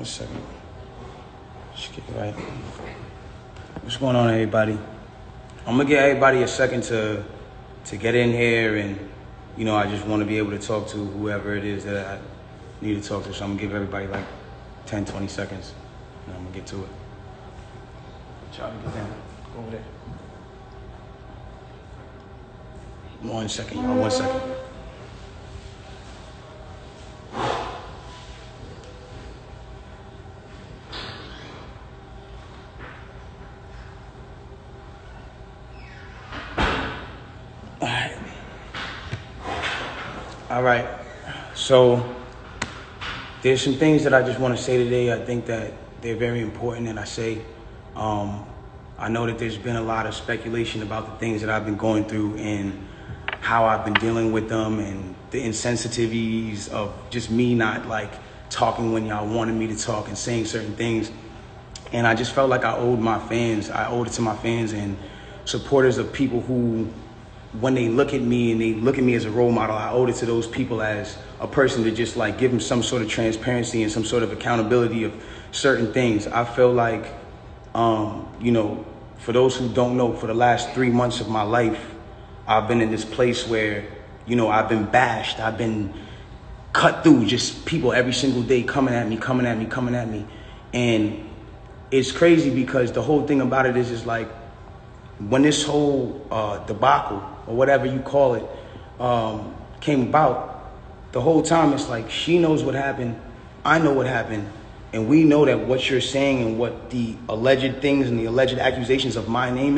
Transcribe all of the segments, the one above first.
second. Just get it right. What's going on, everybody? I'm gonna give everybody a second to get in here, and I just want to be able to talk to whoever it is that I need to talk to. So I'm gonna give everybody like 10, 20 seconds, and I'm gonna get to it. Try to get down. Go over there. 1 second, y'all. 1 second. All right. So there's some things that I just want to say today. I think that they're very important, and I say, I know that there's been a lot of speculation about the things that I've been going through and how I've been dealing with them, and the insensitivities of just me not like talking when y'all wanted me to talk and saying certain things. And I just felt like I owed it to my fans and supporters of people who, when they look at me and they look at me as a role model, I owed it to those people as a person to just like give them some sort of transparency and some sort of accountability of certain things. I feel like, for those who don't know, for the last 3 months of my life, I've been in this place where, I've been bashed. I've been cut through, just people every single day coming at me. And it's crazy because the whole thing about it is just like, when this whole debacle, or whatever you call it, came about, the whole time it's like she knows what happened, I know what happened, and we know that what you're saying and what the alleged things and the alleged accusations of my name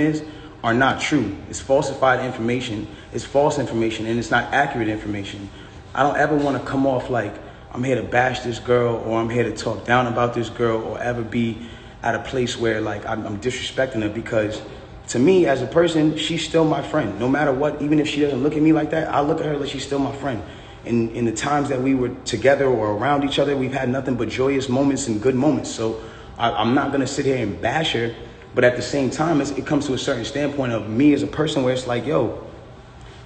are not true. It's falsified information, it's false information, and it's not accurate information. I don't ever want to come off like I'm here to bash this girl, or I'm here to talk down about this girl, or ever be at a place where like I'm disrespecting her, because to me, as a person, she's still my friend. No matter what, even if she doesn't look at me like that, I look at her like she's still my friend. And in the times that we were together or around each other, we've had nothing but joyous moments and good moments. So I'm not going to sit here and bash her. But at the same time, it comes to a certain standpoint of me as a person where it's like, yo,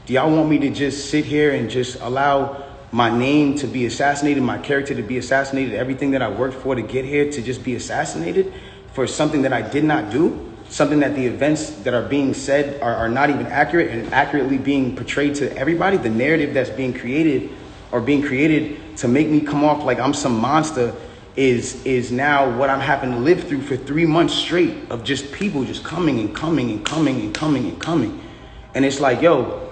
do y'all want me to just sit here and just allow my name to be assassinated, my character to be assassinated, everything that I worked for to get here to just be assassinated for something that I did not do? Something that the events that are being said are not even accurate and accurately being portrayed to everybody. The narrative that's being created to make me come off like I'm some monster is now what I'm having to live through for 3 months straight of just people just coming. And it's like, yo,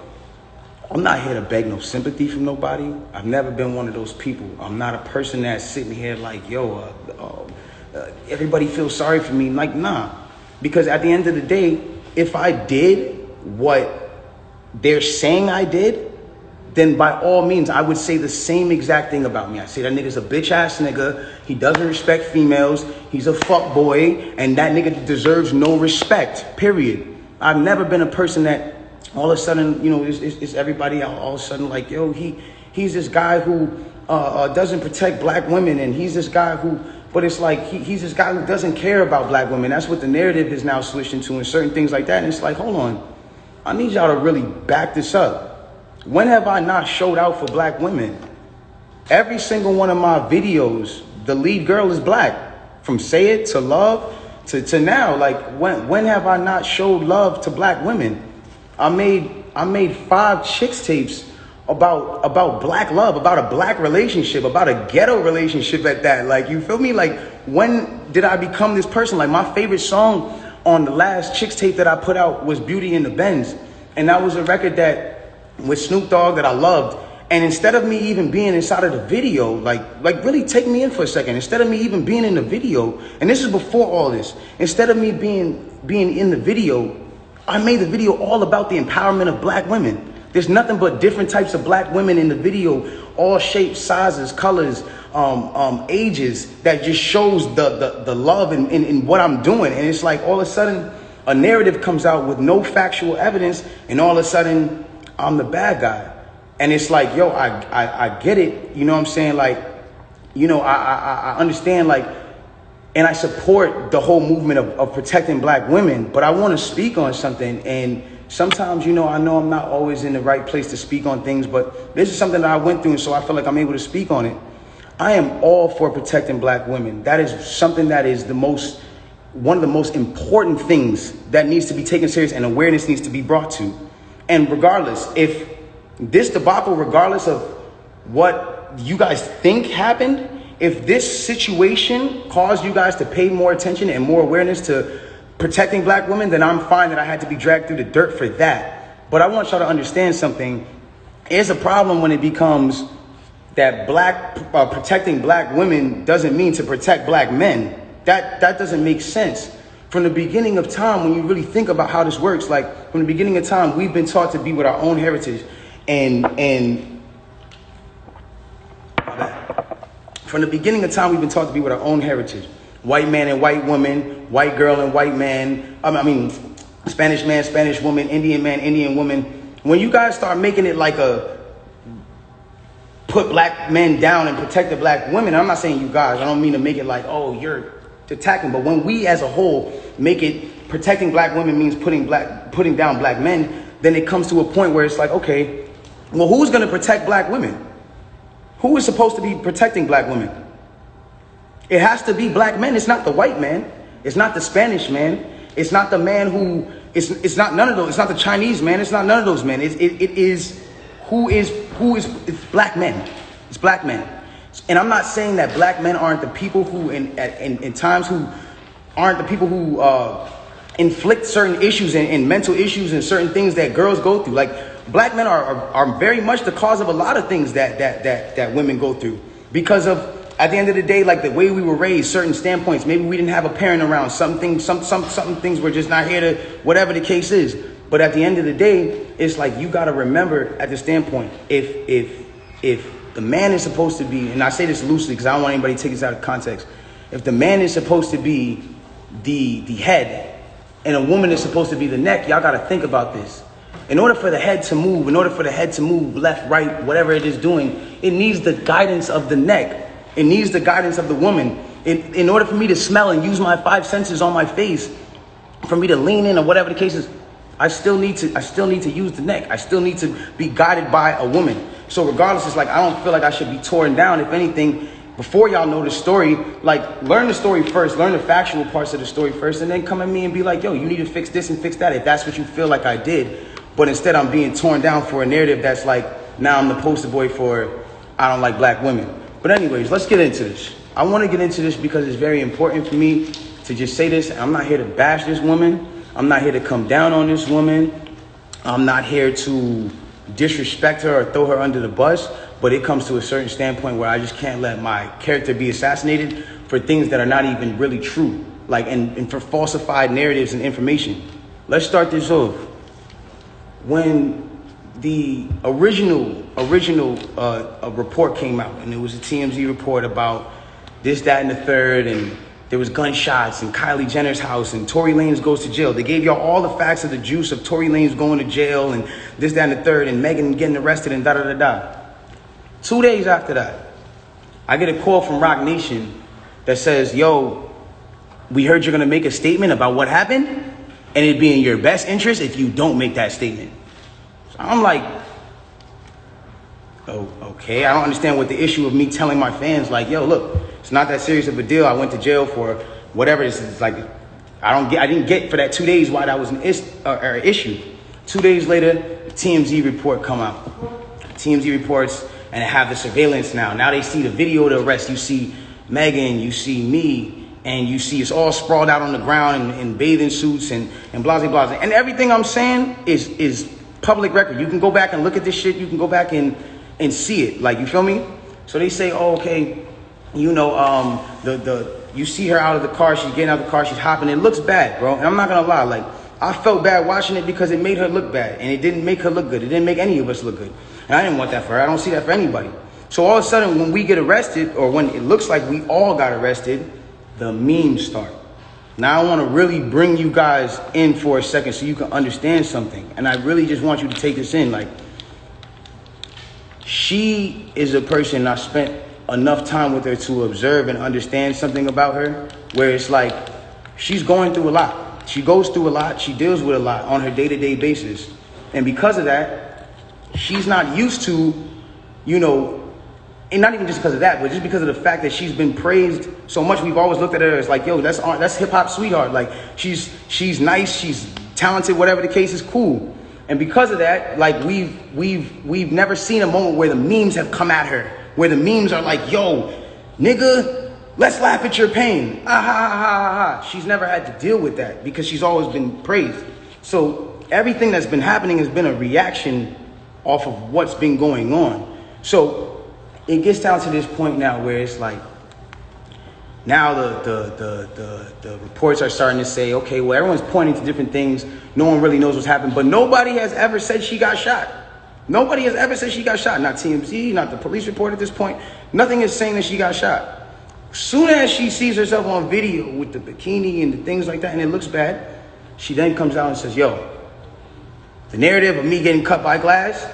I'm not here to beg no sympathy from nobody. I've never been one of those people. I'm not a person that's sitting here like, yo, everybody feels sorry for me. Like, nah. Because at the end of the day, if I did what they're saying I did, then by all means, I would say the same exact thing about me. I say that nigga's a bitch ass nigga. He doesn't respect females. He's a fuck boy. And that nigga deserves no respect, period. I've never been a person that all of a sudden, it's everybody all of a sudden like, yo, he's this guy who doesn't protect black women. And he's this guy who... But it's like, he's this guy who doesn't care about black women. That's what the narrative has now switched into, and certain things like that. And it's like, hold on. I need y'all to really back this up. When have I not showed out for black women? Every single one of my videos, the lead girl is black. From Say It to Love to now. Like, when have I not showed love to black women? I made 5 chicks tapes about black love, about a black relationship, about a ghetto relationship at that. Like, you feel me? Like, when did I become this person? Like, my favorite song on the last Chicks tape that I put out was Beauty in the Benz. And that was a record that with Snoop Dogg that I loved. And instead of me even being inside of the video, like really take me in for a second. Instead of me even being in the video, and this is before all this, instead of me being in the video, I made the video all about the empowerment of black women. There's nothing but different types of black women in the video, all shapes, sizes, colors, ages, that just shows the love in what I'm doing. And it's like all of a sudden a narrative comes out with no factual evidence, and all of a sudden I'm the bad guy. And it's like, yo, I get it. You know what I'm saying? Like, I understand, like, and I support the whole movement of protecting black women, but I want to speak on something. And sometimes, I know I'm not always in the right place to speak on things, but this is something that I went through, and so I feel like I'm able to speak on it. I am all for protecting black women. That is something that is one of the most important things that needs to be taken serious and awareness needs to be brought to. And regardless, if this debacle, regardless of what you guys think happened, if this situation caused you guys to pay more attention and more awareness to protecting black women, then I'm fine that I had to be dragged through the dirt for that. But I want y'all to understand something. It's a problem when it becomes that protecting black women doesn't mean to protect black men. That doesn't make sense. From the beginning of time, when you really think about how this works, like from the beginning of time, we've been taught to be with our own heritage. And from the beginning of time, we've been taught to be with our own heritage. White man and white woman, white girl and white man. Spanish man, Spanish woman, Indian man, Indian woman. When you guys start making it like put black men down and protect the black women, I'm not saying you guys, I don't mean to make it like, oh, you're attacking, but when we as a whole make it protecting black women means putting down black men, then it comes to a point where it's like, okay, well, who's going to protect black women? Who is supposed to be protecting black women? It has to be black men. It's not the white man. It's not the Spanish man. It's not the man who, it's not none of those. It's not the Chinese man. It's not none of those men. It's black men. It's black men. And I'm not saying that black men aren't the people who in times who aren't the people who inflict certain issues and mental issues and certain things that girls go through. Like black men are very much the cause of a lot of things that women go through because of, at the end of the day, like the way we were raised, certain standpoints. Maybe we didn't have a parent around. Some things were just not here to, whatever the case is. But at the end of the day, it's like you got to remember at the standpoint, if the man is supposed to be, and I say this loosely because I don't want anybody to take this out of context. If the man is supposed to be the head and a woman is supposed to be the neck, y'all got to think about this. In order for the head to move, left, right, whatever it is doing, it needs the guidance of the neck. It needs the guidance of the woman. In order for me to smell and use my 5 senses on my face, for me to lean in or whatever the case is, I still need to use the neck. I still need to be guided by a woman. So regardless, it's like I don't feel like I should be torn down. If anything, before y'all know the story, like learn the story first, learn the factual parts of the story first, and then come at me and be like, yo, you need to fix this and fix that if that's what you feel like I did. But instead I'm being torn down for a narrative that's like, now I'm the poster boy for I don't like black women. But anyways, let's get into this. I want to get into this because it's very important for me to just say this. I'm not here to bash this woman. I'm not here to come down on this woman. I'm not here to disrespect her or throw her under the bus. But it comes to a certain standpoint where I just can't let my character be assassinated for things that are not even really true. Like, and for falsified narratives and information. Let's start this off. When the original report came out, and it was a TMZ report about this, that, and the third, and there was gunshots in Kylie Jenner's house, and Tory Lanez goes to jail. They gave y'all all the facts of the juice of Tory Lanez going to jail, and this, that, and the third, and Megan getting arrested, and da-da-da-da. 2 days after that, I get a call from Rock Nation that says, yo, we heard you're going to make a statement about what happened, and it'd be in your best interest if you don't make that statement. I'm like, oh, okay. I don't understand what the issue of me telling my fans, like, yo, look, it's not that serious of a deal. I went to jail for whatever this is. Like, I didn't get for that 2 days why that was an issue. 2 days later, the TMZ report come out. TMZ reports, and have the surveillance now. Now they see the video of the arrest. You see Megan, you see me, and you see it's all sprawled out on the ground in bathing suits and blah, blah, blah. And everything I'm saying is public record. You can go back and look at this shit. You can go back and see it. Like, you feel me? So they say, oh, okay, you know, you see her out of the car. She's getting out of the car. She's hopping. It looks bad, bro. And I'm not going to lie. Like, I felt bad watching it because it made her look bad. And it didn't make her look good. It didn't make any of us look good. And I didn't want that for her. I don't see that for anybody. So all of a sudden, when we get arrested, or when it looks like we all got arrested, the memes start. Now I want to really bring you guys in for a second so you can understand something. And I really just want you to take this in. Like, she is a person I spent enough time with her to observe and understand something about her, where it's like she's going through a lot. She goes through a lot. She deals with a lot on her day-to-day basis. And because of that, she's not used to, you know, and not even just because of that, but just because of the fact that she's been praised so much. We've always looked at her as like, yo, that's hip hop sweetheart. Like she's nice, she's talented, whatever the case is, cool. And because of that, like we've never seen a moment where the memes have come at her, where the memes are like, yo, nigga, let's laugh at your pain. Ah, ha, ha, ha, ha. She's never had to deal with that because she's always been praised. So everything that's been happening has been a reaction off of what's been going on. So it gets down to this point now where it's like, now the reports are starting to say, okay, well, everyone's pointing to different things. No one really knows what's happened, but nobody has ever said she got shot. Nobody has ever said she got shot. Not TMZ, not the police report at this point. Nothing is saying that she got shot. Soon as she sees herself on video with the bikini and the things like that, and it looks bad, she then comes out and says, yo, the narrative of me getting cut by glass,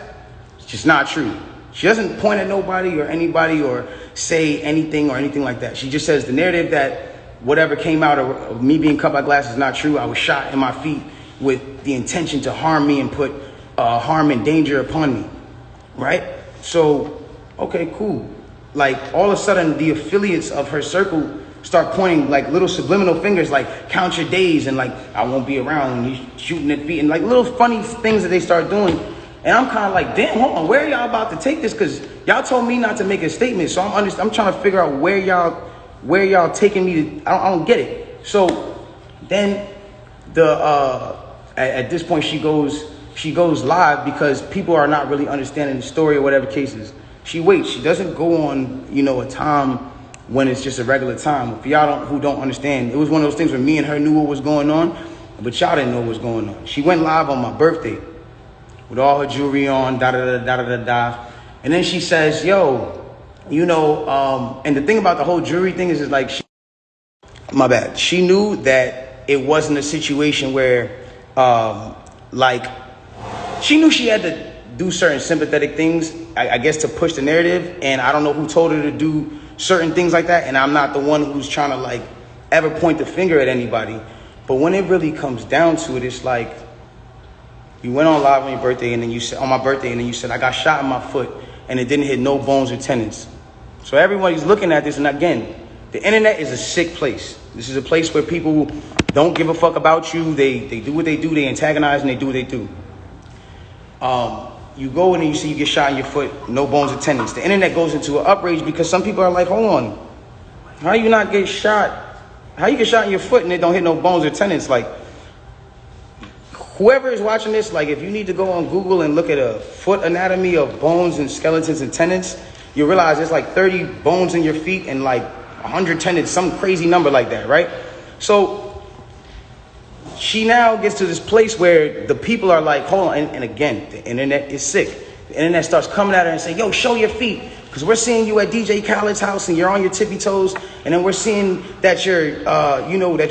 it's just not true. She doesn't point at nobody or anybody or say anything or anything like that. She just says the narrative that whatever came out of me being cut by glass is not true. I was shot in my feet with the intention to harm me and put harm and danger upon me, right? So, okay, cool. Like all of a sudden the affiliates of her circle start pointing like little subliminal fingers, like count your days and like I won't be around when you're shooting at feet and like little funny things that they start doing. And I'm kind of like, damn, hold on, where are y'all about to take this? Because y'all told me not to make a statement. So I'm trying to figure out where y'all taking me to. I don't get it. So then at this point she goes live because people are not really understanding the story or whatever cases. She waits. She doesn't go on, a time when it's just a regular time. For y'all who don't understand, it was one of those things where me and her knew what was going on, but y'all didn't know what was going on. She went live on my birthday with all her jewelry on, da-da-da-da-da-da-da. And then she says, yo, and the thing about the whole jewelry thing is like, my bad. She knew that it wasn't a situation where, she knew she had to do certain sympathetic things, I guess, to push the narrative. And I don't know who told her to do certain things like that. And I'm not the one who's trying to ever point the finger at anybody. But when it really comes down to it, it's like, you went on live on your birthday, and then you said, on my birthday, and then you said, I got shot in my foot, and it didn't hit no bones or tendons. So everybody's looking at this, and again, the internet is a sick place. This is a place where people don't give a fuck about you. They do what they do, they antagonize, and they do what they do. You go in and you see you get shot in your foot, no bones or tendons. The internet goes into an outrage because some people are like, hold on, how you not get shot? How you get shot in your foot and it don't hit no bones or tendons? Like, whoever is watching this, if you need to go on Google and look at a foot anatomy of bones and skeletons and tendons, you realize there's 30 bones in your feet and 100 tendons, some crazy number like that, right? So she now gets to this place where the people are like, hold on, and again, the internet is sick. The internet starts coming at her and saying, yo, show your feet. Because we're seeing you at DJ Khaled's house and you're on your tippy toes, and then we're seeing that you're, that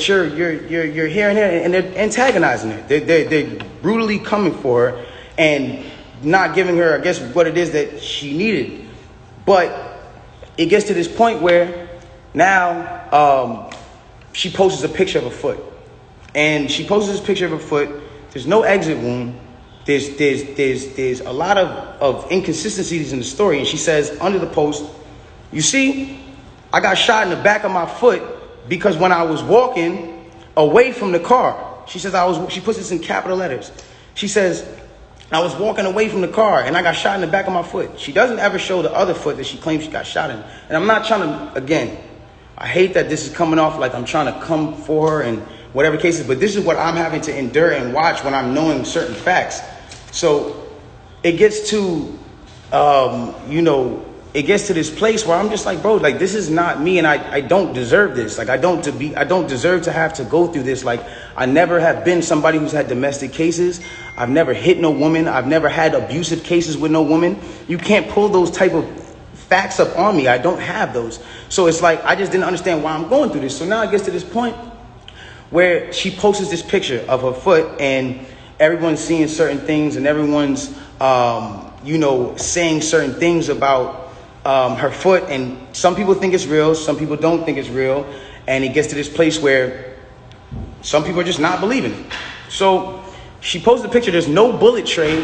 you're here and there, and they're antagonizing her. They're brutally coming for her and not giving her, I guess, what it is that she needed. But it gets to this point where now she posts a picture of a foot, and she posts this picture of a foot. There's no exit wound. There's a lot of inconsistencies in the story. And she says under the post, you see, I got shot in the back of my foot because when I was walking away from the car, she says she puts this in capital letters. She says, I was walking away from the car and I got shot in the back of my foot. She doesn't ever show the other foot that she claims she got shot in. And I'm not trying to, again, I hate that this is coming off like I'm trying to come for her and whatever cases, but this is what I'm having to endure and watch when I'm knowing certain facts. So it gets to, it gets to this place where I'm just like, bro, this is not me, and I don't deserve this. I don't deserve to have to go through this. I never have been somebody who's had domestic cases. I've never hit no woman. I've never had abusive cases with no woman. You can't pull those type of facts up on me. I don't have those. So it's I just didn't understand why I'm going through this. So now it gets to this point where she posts this picture of her foot, and everyone's seeing certain things, and everyone's, saying certain things about her foot. And some people think it's real. Some people don't think it's real. And it gets to this place where some people are just not believing it. So she posted a picture. There's no bullet tray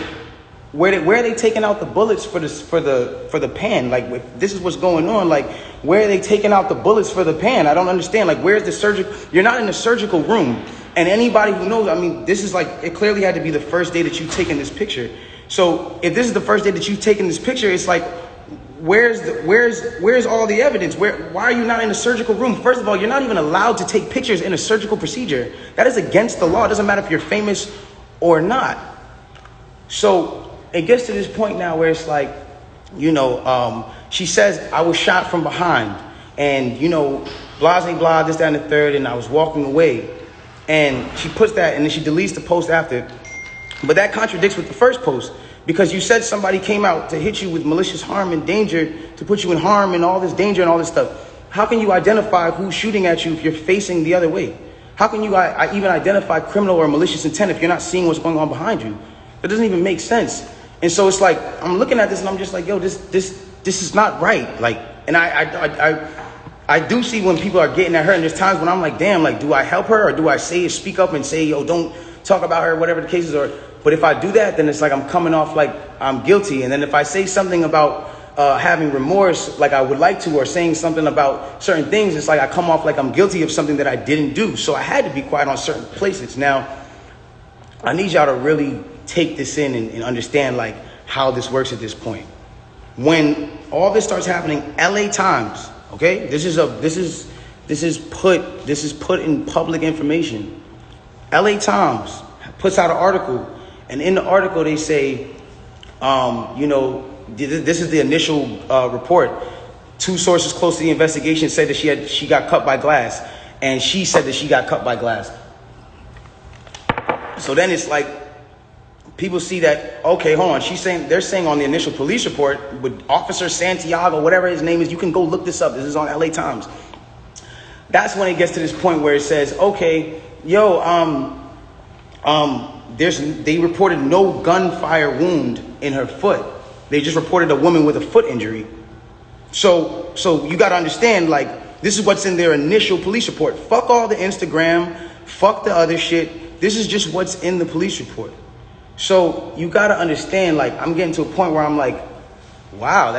Where are they taking out the bullets for the pan? Like, if this is what's going on, like, where are they taking out the bullets for the pan? I don't understand. Like, where's the surgical? You're not in the surgical room. And anybody who knows, I mean, this is like, it clearly had to be the first day that you've taken this picture. So if this is the first day that you've taken this picture, it's like, where's all the evidence? Why are you not in the surgical room? First of all, you're not even allowed to take pictures in a surgical procedure. That is against the law. It doesn't matter if you're famous or not. So it gets to this point now where it's like, she says, I was shot from behind, and, blah, blah, blah, this, that, and the third, and I was walking away. And she puts that, and then she deletes the post after. But that contradicts with the first post, because you said somebody came out to hit you with malicious harm and danger, to put you in harm and all this danger and all this stuff. How can you identify who's shooting at you if you're facing the other way? How can you even identify criminal or malicious intent if you're not seeing what's going on behind you? That doesn't even make sense. And so it's like, I'm looking at this and I'm just like, yo, this is not right. Like, and I do see when people are getting at her, and there's times when I'm like, damn, like, do I help her, or do I speak up and say, yo, don't talk about her, whatever the case is? But if I do that, then it's like I'm coming off like I'm guilty. And then if I say something about having remorse, like I would like to, or saying something about certain things, it's like I come off like I'm guilty of something that I didn't do. So I had to be quiet on certain places. Now, I need y'all to really take this in and understand like how this works at this point. When all this starts happening, LA Times, okay, this is put in public information. LA Times puts out an article, and in the article they say, this is the initial report. 2 sources close to the investigation said that she got cut by glass, and she said that she got cut by glass. So then it's like, people see that, okay, hold on. They're saying on the initial police report with Officer Santiago, whatever his name is, you can go look this up. This is on LA Times. That's when it gets to this point where it says, okay, yo, they reported no gunfire wound in her foot. They just reported a woman with a foot injury. So you got to understand, like, this is what's in their initial police report. Fuck all the Instagram, fuck the other shit. This is just what's in the police report. So you got to understand, like, I'm getting to a point where I'm like, wow,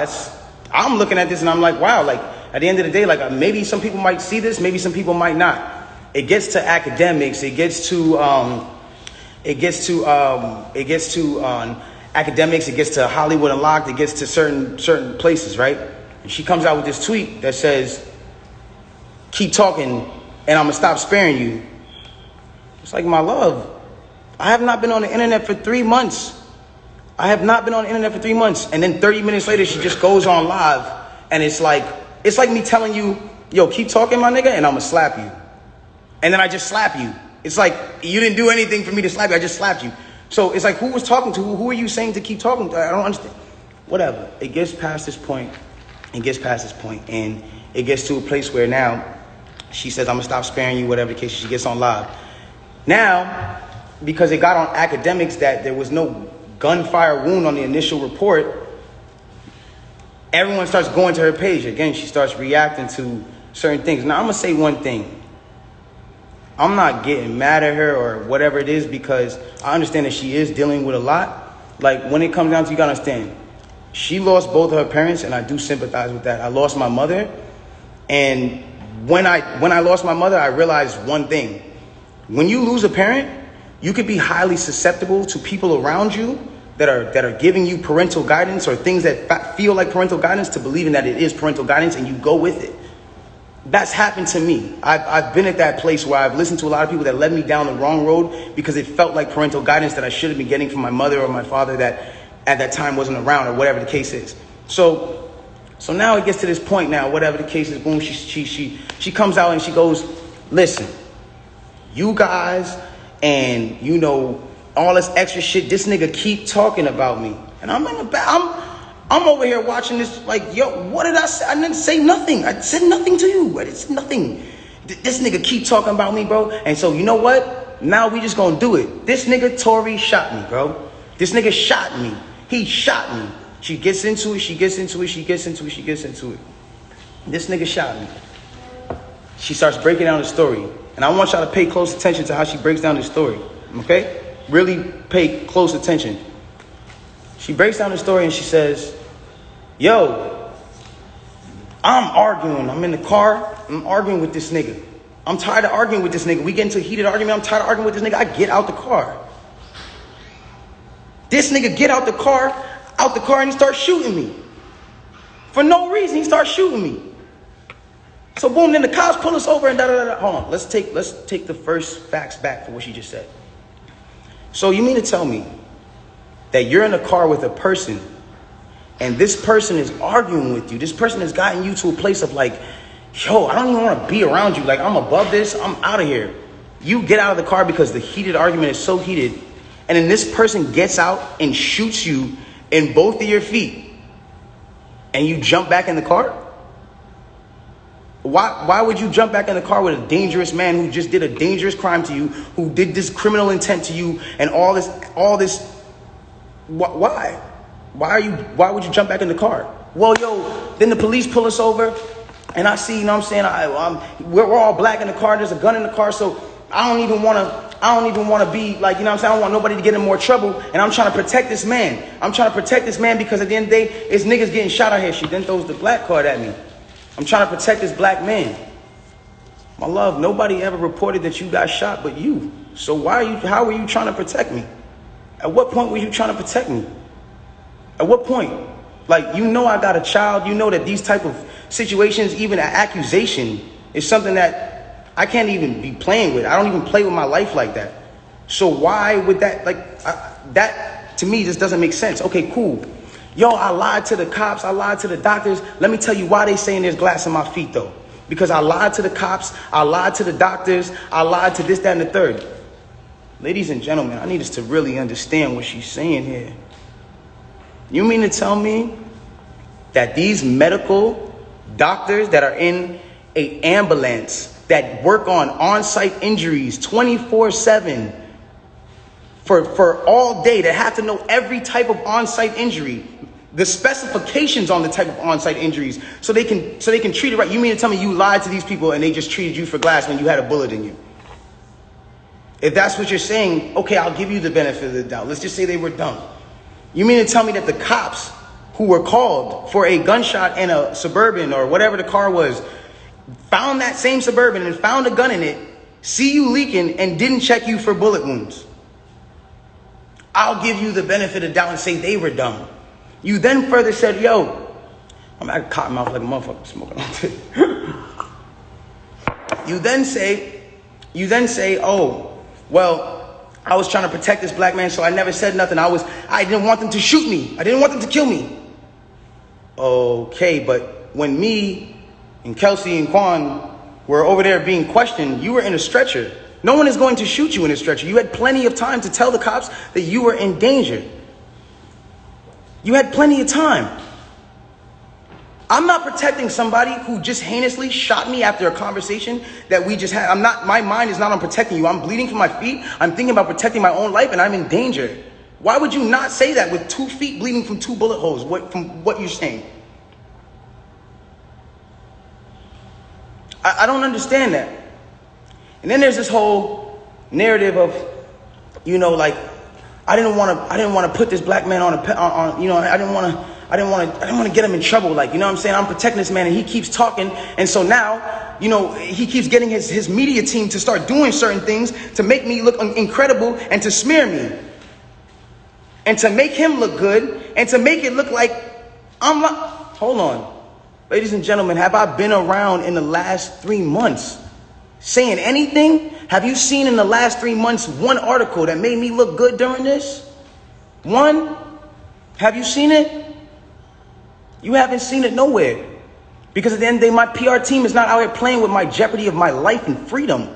I'm looking at this and I'm like, wow, like, at the end of the day, like, maybe some people might see this, maybe some people might not. It gets to academics, it gets to academics, it gets to Hollywood Unlocked, it gets to certain places, right? And she comes out with this tweet that says, keep talking and I'm gonna stop sparing you. It's like, my love, I have not been on the internet for 3 months. And then 30 minutes later, she just goes on live. And it's like me telling you, yo, keep talking, my nigga, and I'm gonna slap you. And then I just slap you. It's like, you didn't do anything for me to slap you. I just slapped you. So it's like, who was talking to who? Who are you saying to keep talking to? I don't understand. Whatever. It gets past this point. And it gets to a place where now she says, I'm gonna stop sparing you, whatever the case. She gets on live. Now, because it got on academics that there was no gunfire wound on the initial report, everyone starts going to her page. Again, she starts reacting to certain things. Now, I'm going to say one thing. I'm not getting mad at her or whatever it is, because I understand that she is dealing with a lot. Like, when it comes down to, you got to understand, she lost both of her parents, and I do sympathize with that. I lost my mother, and when I lost my mother, I realized one thing. When you lose a parent, you could be highly susceptible to people around you that are giving you parental guidance or things that feel like parental guidance, to believing that it is parental guidance, and you go with it. That's happened to me. I've been at that place where I've listened to a lot of people that led me down the wrong road because it felt like parental guidance that I should have been getting from my mother or my father that at that time wasn't around, or whatever the case is. So now it gets to this point now, whatever the case is, boom, she comes out and she goes, listen, you guys and, all this extra shit, this nigga keep talking about me. And I'm in the back, I'm over here watching this like, yo, what did I say? I didn't say nothing. I said nothing to you. It's nothing. This nigga keep talking about me, bro. And so, you know what? Now we just gonna do it. This nigga Tory shot me, bro. This nigga shot me. He shot me. She gets into it. This nigga shot me. She starts breaking down the story. And I want y'all to pay close attention to how she breaks down the story. Okay? Really pay close attention. She breaks down the story and she says, yo, I'm arguing. I'm in the car. I'm arguing with this nigga. I'm tired of arguing with this nigga. We get into a heated argument. I'm tired of arguing with this nigga. I get out the car. This nigga get out the car, and he starts shooting me. For no reason, he starts shooting me. So boom, then the cops pull us over and da-da-da-da. Hold on, let's take the first facts back for what she just said. So you mean to tell me that you're in a car with a person and this person is arguing with you? This person has gotten you to a place of like, yo, I don't even want to be around you. Like, I'm above this. I'm out of here. You get out of the car because the heated argument is so heated. And then this person gets out and shoots you in both of your feet. And you jump back in the car? Why would you jump back in the car with a dangerous man who just did a dangerous crime to you, who did this criminal intent to you and all this? Why? Why would you jump back in the car? Well, yo, then the police pull us over and I see, you know what I'm saying? We're all black in the car. There's a gun in the car. So I don't even want to be like, you know what I'm saying? I don't want nobody to get in more trouble. And I'm trying to protect this man. Because at the end of the day, it's niggas getting shot out here. She then throws the black card at me. I'm trying to protect this black man. My love, nobody ever reported that you got shot but you. So how are you trying to protect me? At what point were you trying to protect me? At what point? Like, you know I got a child. You know that these type of situations, even an accusation, is something that I can't even be playing with. I don't even play with my life like that. So why would that, that to me just doesn't make sense. Okay, cool. Yo, I lied to the cops. I lied to the doctors. Let me tell you why they saying there's glass in my feet, though. Because I lied to the cops. I lied to the doctors. I lied to this, that, and the third. Ladies and gentlemen, I need us to really understand what she's saying here. You mean to tell me that these medical doctors that are in an ambulance that work on-site injuries 24/7 for all day, that have to know every type of on-site injury, the specifications on the type of on-site injuries, so they can treat it right? You mean to tell me you lied to these people and they just treated you for glass when you had a bullet in you? If that's what you're saying, okay, I'll give you the benefit of the doubt. Let's just say they were dumb. You mean to tell me that the cops who were called for a gunshot in a Suburban or whatever the car was, found that same Suburban and found a gun in it, see you leaking, and didn't check you for bullet wounds? I'll give you the benefit of the doubt and say they were dumb. You then further said, yo, I'm at a cotton mouth like a motherfucker smoking on this. You then say, oh, well, I was trying to protect this black man, so I never said nothing. I didn't want them to shoot me. I didn't want them to kill me. Okay, but when me and Kelsey and Quan were over there being questioned, you were in a stretcher. No one is going to shoot you in a stretcher. You had plenty of time to tell the cops that you were in danger. You had plenty of time. I'm not protecting somebody who just heinously shot me after a conversation that we just had. My mind is not on protecting you. I'm bleeding from my feet. I'm thinking about protecting my own life and I'm in danger. Why would you not say that with 2 feet bleeding from 2 bullet holes, from what you're saying? I don't understand that. And then there's this whole narrative of, you know, like, I didn't want to put this black man on you know, I didn't want to get him in trouble. Like, you know what I'm saying? I'm protecting this man and he keeps talking. And so now, you know, he keeps getting his media team to start doing certain things to make me look incredible and to smear me. And to make him look good and to make it look like I'm not. Hold on. Ladies and gentlemen, have I been around in the last 3 months saying anything? Have you seen in the last 3 months one article that made me look good during this? One? Have you seen it? You haven't seen it nowhere. Because at the end of the day, my PR team is not out here playing with my jeopardy of my life and freedom.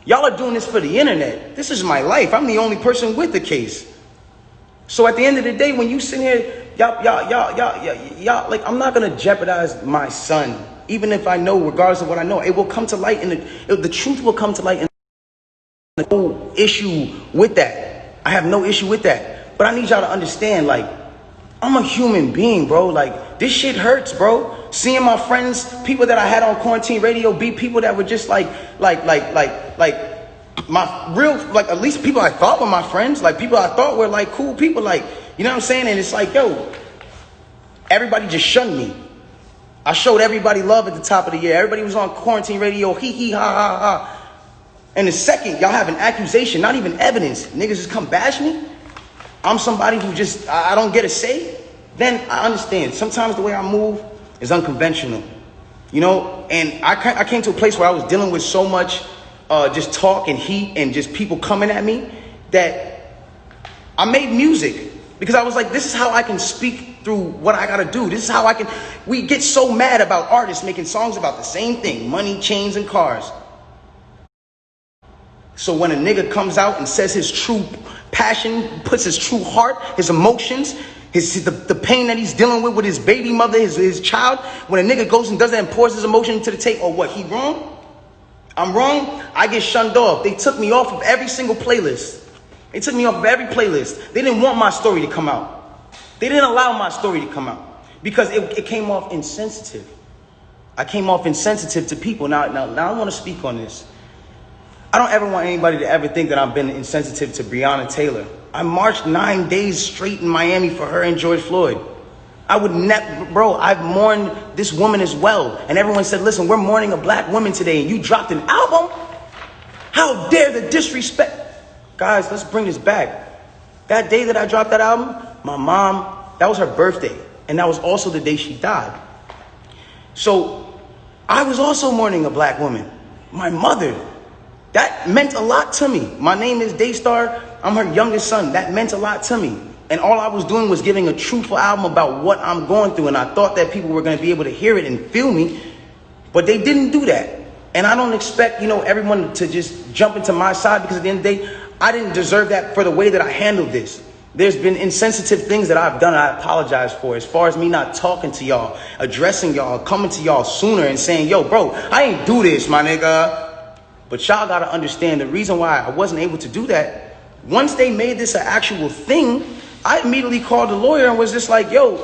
Y'all are doing this for the internet. This is my life. I'm the only person with the case. So at the end of the day, when you sit here, y'all, like, I'm not going to jeopardize my son. Even if I know, regardless of what I know, it will come to light, and the truth will come to light. And no issue with that. I have no issue with that. But I need y'all to understand, like, I'm a human being, bro. Like, this shit hurts, bro. Seeing my friends, people that I had on quarantine radio, be people that were just like my real, like, at least people I thought were my friends, like people I thought were like cool people, like, you know what I'm saying? And it's like, yo, everybody just shunned me. I showed everybody love at the top of the year. Everybody was on quarantine radio, hee hee ha ha ha. And the second y'all have an accusation, not even evidence, niggas just come bash me. I'm somebody who just, I don't get a say. Then I understand. Sometimes the way I move is unconventional, you know? And I came to a place where I was dealing with so much just talk and heat and just people coming at me that I made music. Because I was like, this is how I can speak through what I gotta do. This is how I can, we get so mad about artists making songs about the same thing, money, chains, and cars. So when a nigga comes out and says his true passion, puts his true heart, his emotions, the pain that he's dealing with his baby mother, his child, when a nigga goes and does that and pours his emotion into the tape, or what, he wrong? I'm wrong? I get shunned off. They took me off of every single playlist. They took me off of every playlist. They didn't want my story to come out. They didn't allow my story to come out because it came off insensitive. I came off insensitive to people. Now I want to speak on this. I don't ever want anybody to ever think that I've been insensitive to Breonna Taylor. I marched 9 days straight in Miami for her and George Floyd. I would never, bro, I've mourned this woman as well. And everyone said, listen, we're mourning a black woman today and you dropped an album? How dare the disrespect? Guys, let's bring this back. That day that I dropped that album, my mom, that was her birthday. And that was also the day she died. So I was also mourning a black woman. My mother. That meant a lot to me. My name is Daystar. I'm her youngest son. That meant a lot to me. And all I was doing was giving a truthful album about what I'm going through. And I thought that people were going to be able to hear it and feel me. But they didn't do that. And I don't expect, everyone to just jump into my side, because at the end of the day, I didn't deserve that for the way that I handled this. There's been insensitive things that I've done and I apologize for, as far as me not talking to y'all, addressing y'all, coming to y'all sooner and saying, yo, bro, I ain't do this, my nigga. But y'all got to understand the reason why I wasn't able to do that. Once they made this an actual thing, I immediately called the lawyer and was just like, yo,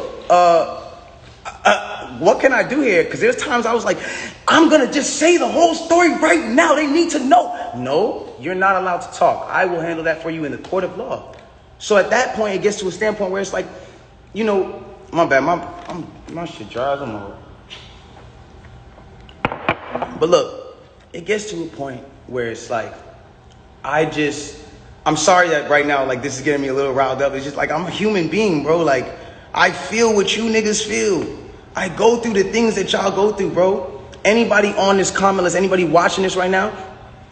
what can I do here? Because there's times I was like, I'm going to just say the whole story right now. They need to know. No, you're not allowed to talk. I will handle that for you in the court of law. So at that point, it gets to a standpoint where it's like, my bad, my shit dries. I'm over. But look, it gets to a point where it's like, I'm sorry that right now, like, this is getting me a little riled up. It's just like, I'm a human being, bro. Like, I feel what you niggas feel. I go through the things that y'all go through, bro. Anybody on this comment list, anybody watching this right now,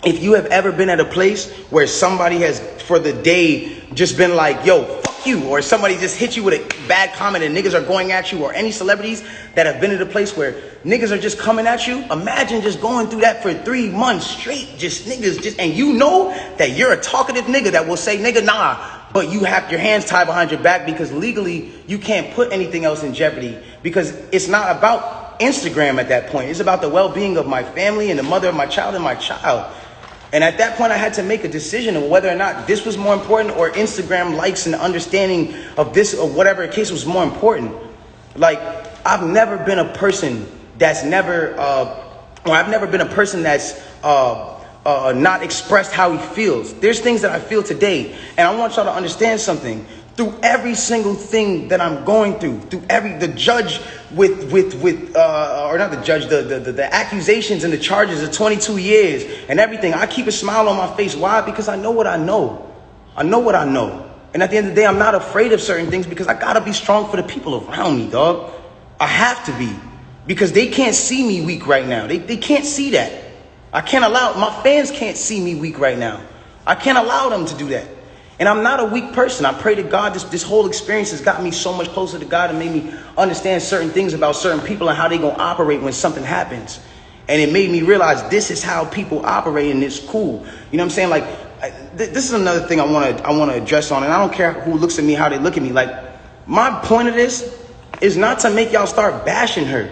if you have ever been at a place where somebody has, for the day, just been like, yo, fuck you, or somebody just hit you with a bad comment and niggas are going at you, or any celebrities that have been at a place where niggas are just coming at you, imagine just going through that for 3 months straight, just niggas, and you know that you're a talkative nigga that will say, nigga, nah, but you have your hands tied behind your back because legally you can't put anything else in jeopardy, because it's not about Instagram at that point. It's about the well-being of my family and the mother of my child and my child. And at that point, I had to make a decision of whether or not this was more important, or Instagram likes and understanding of this, or whatever case was more important. Like, I've never been a person that's I've never been a person that's not expressed how he feels. There's things that I feel today, and I want y'all to understand something. Through every single thing that I'm going through the judge or not the judge, the accusations and the charges of 22 years and everything, I keep a smile on my face. Why? Because I know what I know. I know what I know. And at the end of the day, I'm not afraid of certain things, because I gotta be strong for the people around me, dog. I have to be, because they can't see me weak right now. They can't see that. I can't allow, my fans can't see me weak right now. I can't allow them to do that. And I'm not a weak person. I pray to God, this whole experience has gotten me so much closer to God and made me understand certain things about certain people and how they gonna operate when something happens. And it made me realize this is how people operate, and it's cool. You know what I'm saying? Like, this is another thing I wanna address on, and I don't care who looks at me, how they look at me. Like, my point of this is not to make y'all start bashing her.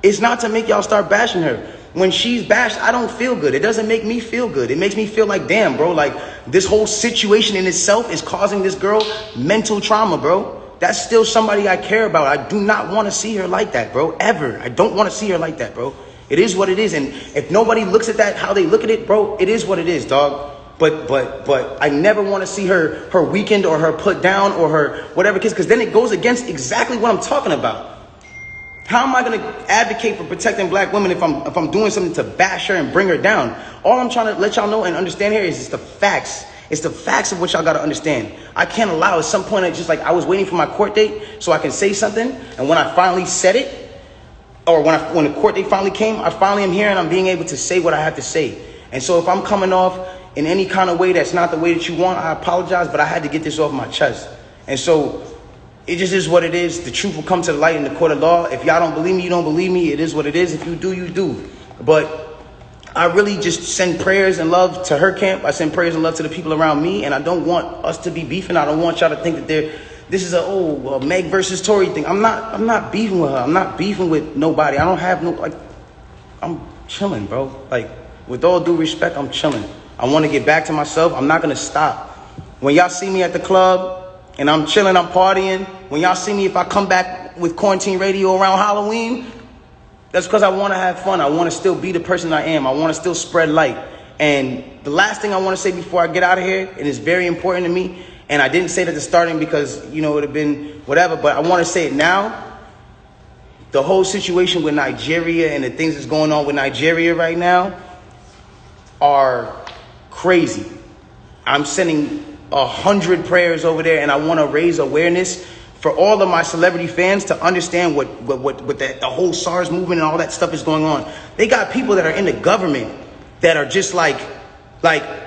It's not to make y'all start bashing her. When she's bashed, I don't feel good. It doesn't make me feel good. It makes me feel like, damn, bro, like, this whole situation in itself is causing this girl mental trauma, bro. That's still somebody I care about. I do not want to see her like that, bro, ever. I don't want to see her like that, bro. It is what it is. And if nobody looks at that how they look at it, bro, it is what it is, dog. But I never want to see her weakened or her put down or her whatever kids, because then it goes against exactly what I'm talking about. How am I going to advocate for protecting black women if I'm doing something to bash her and bring her down? All I'm trying to let y'all know and understand here is it's the facts. It's the facts of what y'all got to understand. I can't allow at some point, it's just like I was waiting for my court date so I can say something. And when I finally said it, or when the court date finally came, I finally am here and I'm being able to say what I have to say. And so if I'm coming off in any kind of way that's not the way that you want, I apologize, but I had to get this off my chest. And so it just is what it is. The truth will come to the light in the court of law. If y'all don't believe me, you don't believe me. It is what it is. If you do, you do. But I really just send prayers and love to her camp. I send prayers and love to the people around me. And I don't want us to be beefing. I don't want y'all to think that this is a Meg versus Tory thing. I'm not beefing with her. I'm not beefing with nobody. I don't have I'm chilling, bro. Like, with all due respect, I'm chilling. I want to get back to myself. I'm not going to stop. When y'all see me at the club, and I'm chilling, I'm partying. When y'all see me, if I come back with quarantine radio around Halloween, that's because I want to have fun. I want to still be the person I am. I want to still spread light. And the last thing I want to say before I get out of here, and it's very important to me, and I didn't say it at the starting because, it would have been whatever, but I want to say it now. The whole situation with Nigeria and the things that's going on with Nigeria right now are crazy. I'm sending 100 prayers over there, and I want to raise awareness for all of my celebrity fans to understand what the whole SARS movement and all that stuff is going on. They got people that are in the government that are just like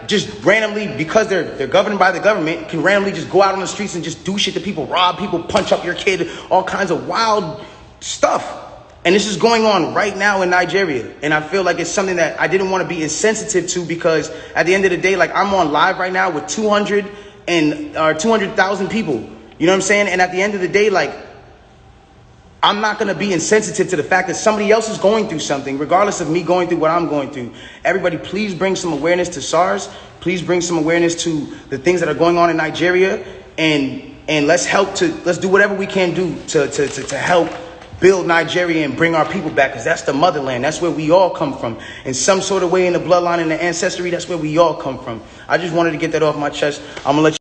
just randomly, because they're governed by the government, can randomly just go out on the streets and just do shit to people, rob people, punch up your kid, all kinds of wild stuff. And this is going on right now in Nigeria. And I feel like it's something that I didn't want to be insensitive to, because at the end of the day, like, I'm on live right now with 200,000 people. You know what I'm saying? And at the end of the day, like, I'm not going to be insensitive to the fact that somebody else is going through something, regardless of me going through what I'm going through. Everybody, please bring some awareness to SARS. Please bring some awareness to the things that are going on in Nigeria. And let's do whatever we can do to help build Nigeria and bring our people back, because that's the motherland. That's where we all come from. In some sort of way, in the bloodline, in the ancestry, that's where we all come from. I just wanted to get that off my chest. I'm going to let you